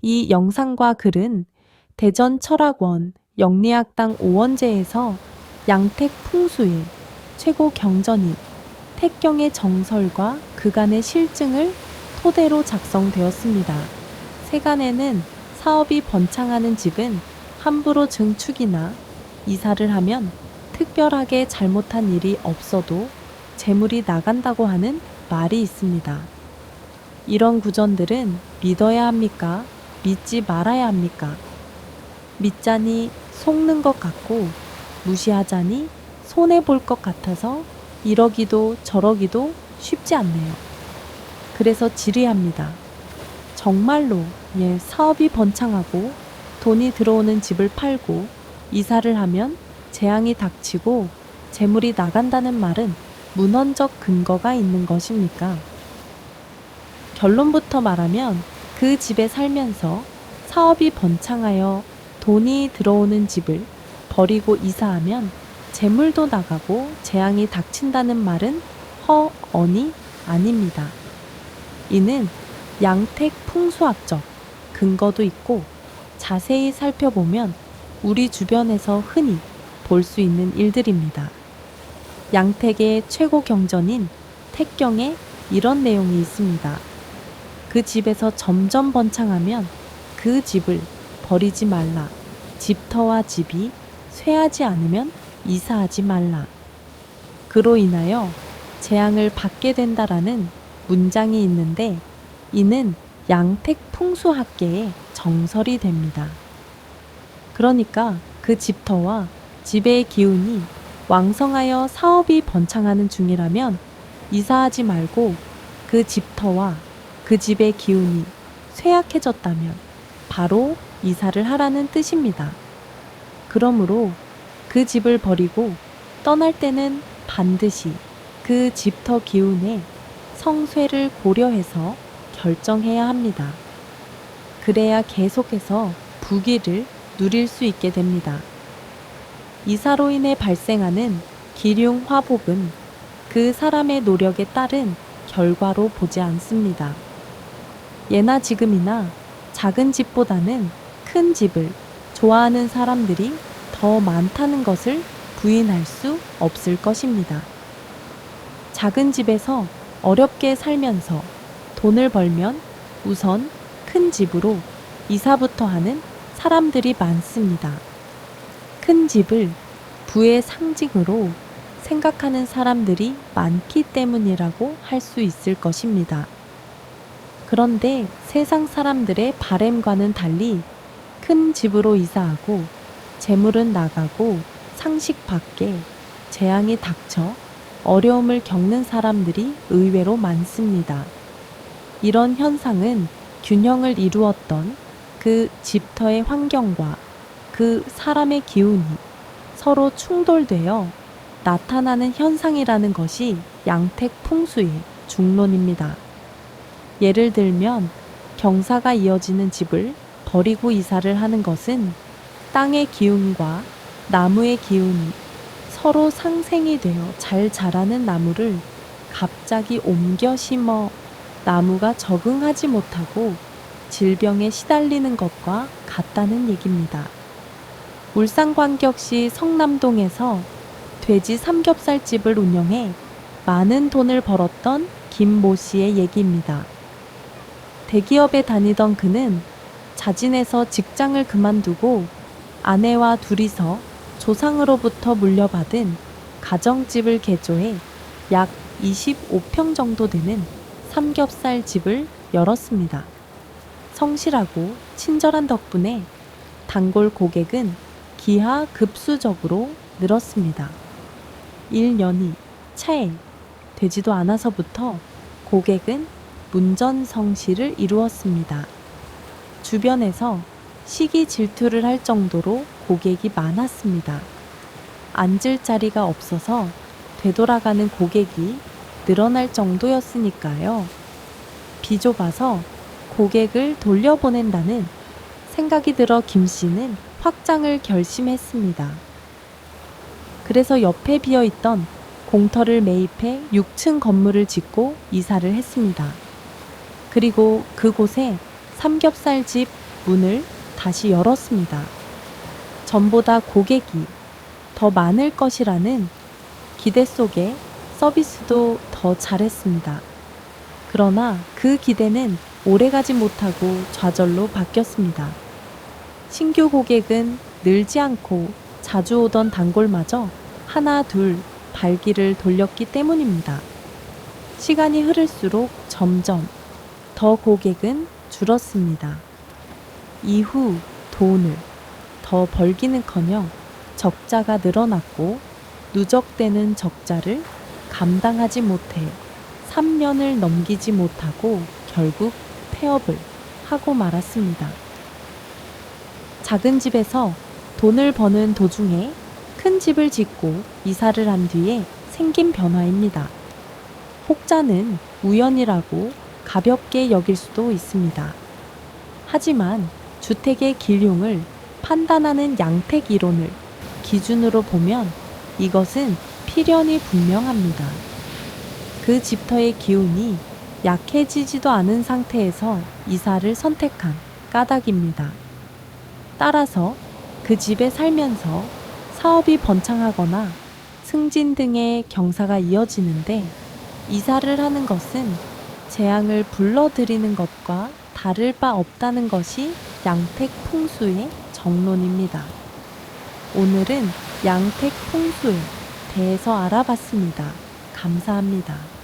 이 영상과 글은 대전철학원 영리학당 오원제에서 양택 풍수의 최고 경전인 택경의 정설과 그간의 실증을 토대로 작성되었습니다. 세간에는 사업이 번창하는 집은 함부로 증축이나 이사를 하면 특별하게 잘못한 일이 없어도 재물이 나간다고 하는 말이 있습니다. 이런 구전들은 믿어야 합니까? 믿지 말아야 합니까? 믿자니 속는 것 같고 무시하자니 손해볼 것 같아서 이러기도 저러기도 쉽지 않네요. 그래서 질의합니다. 정말로 사업이 번창하고 돈이 들어오는 집을 팔고 이사를 하면 재앙이 닥치고 재물이 나간다는 말은 문헌적 근거가 있는 것입니까? 결론부터 말하면 그 집에 살면서 사업이 번창하여 돈이 들어오는 집을 버리고 이사하면 재물도 나가고 재앙이 닥친다는 말은 허언이 아닙니다. 이는 양택 풍수학적 근거도 있고 자세히 살펴보면 우리 주변에서 흔히 볼 수 있는 일들입니다. 양택의 최고 경전인 택경에 이런 내용이 있습니다. 그 집에서 점점 번창하면 그 집을 버리지 말라. 집터와 집이 쇠하지 않으면 이사하지 말라. 그로 인하여 재앙을 받게 된다라는 문장이 있는데 이는 양택 풍수학계의 정설이 됩니다. 그러니까 그 집터와 집의 기운이 왕성하여 사업이 번창하는 중이라면 이사하지 말고 그 집터와 그 집의 기운이 쇠약해졌다면 바로 이사를 하라는 뜻입니다. 그러므로 그 집을 버리고 떠날 때는 반드시 그 집터 기운의 성쇠를 고려해서 결정해야 합니다. 그래야 계속해서 부귀를 누릴 수 있게 됩니다. 이사로 인해 발생하는 기륭 화복은 그 사람의 노력에 따른 결과로 보지 않습니다. 예나 지금이나 작은 집보다는 큰 집을 좋아하는 사람들이 더 많다는 것을 부인할 수 없을 것입니다. 작은 집에서 어렵게 살면서 돈을 벌면 우선 큰 집으로 이사부터 하는 사람들이 많습니다. 큰 집을 부의 상징으로 생각하는 사람들이 많기 때문이라고 할 수 있을 것입니다. 그런데 세상 사람들의 바램과는 달리 큰 집으로 이사하고 재물은 나가고 상식 밖에 재앙이 닥쳐 어려움을 겪는 사람들이 의외로 많습니다. 이런 현상은 균형을 이루었던 그 집터의 환경과 그 사람의 기운이 서로 충돌되어 나타나는 현상이라는 것이 양택 풍수의 중론입니다. 예를 들면 경사가 이어지는 집을 버리고 이사를 하는 것은 땅의 기운과 나무의 기운이 서로 상생이 되어 잘 자라는 나무를 갑자기 옮겨 심어 나무가 적응하지 못하고 질병에 시달리는 것과 같다는 얘기입니다. 울산광역시 성남동에서 돼지 삼겹살집을 운영해 많은 돈을 벌었던 김모 씨의 얘기입니다. 대기업에 다니던 그는 자진해서 직장을 그만두고 아내와 둘이서 조상으로부터 물려받은 가정집을 개조해 약 25평 정도 되는 삼겹살 집을 열었습니다. 성실하고 친절한 덕분에 단골 고객은 기하급수적으로 늘었습니다. 1년이 채 되지도 않아서부터 고객은 문전성시를 이루었습니다. 주변에서 시기 질투를 할 정도로 고객이 많았습니다. 앉을 자리가 없어서 되돌아가는 고객이 늘어날 정도였으니까요. 비좁아서 고객을 돌려보낸다는 생각이 들어 김 씨는 확장을 결심했습니다. 그래서 옆에 비어있던 공터를 매입해 6층 건물을 짓고 이사를 했습니다. 그리고 그곳에 삼겹살집 문을 다시 열었습니다. 전보다 고객이 더 많을 것이라는 기대 속에 서비스도 더 잘했습니다. 그러나 그 기대는 오래가지 못하고 좌절로 바뀌었습니다. 신규 고객은 늘지 않고 자주 오던 단골마저 하나 둘 발길을 돌렸기 때문입니다. 시간이 흐를수록 점점 더 고객은 줄었습니다. 이후 돈을 더 벌기는커녕 적자가 늘어났고 누적되는 적자를 감당하지 못해 3년을 넘기지 못하고 결국 폐업을 하고 말았습니다. 작은 집에서 돈을 버는 도중에 큰 집을 짓고 이사를 한 뒤에 생긴 변화입니다. 혹자는 우연이라고 가볍게 여길 수도 있습니다. 하지만 주택의 기륭을 판단하는 양택 이론을 기준으로 보면 이것은 필연이 분명합니다. 그 집터의 기운이 약해지지도 않은 상태에서 이사를 선택한 까닭입니다. 따라서 그 집에 살면서 사업이 번창하거나 승진 등의 경사가 이어지는데 이사를 하는 것은 재앙을 불러들이는 것과 다를 바 없다는 것이 양택 풍수의 정론입니다. 오늘은 양택 풍수에 대해서 알아봤습니다. 감사합니다.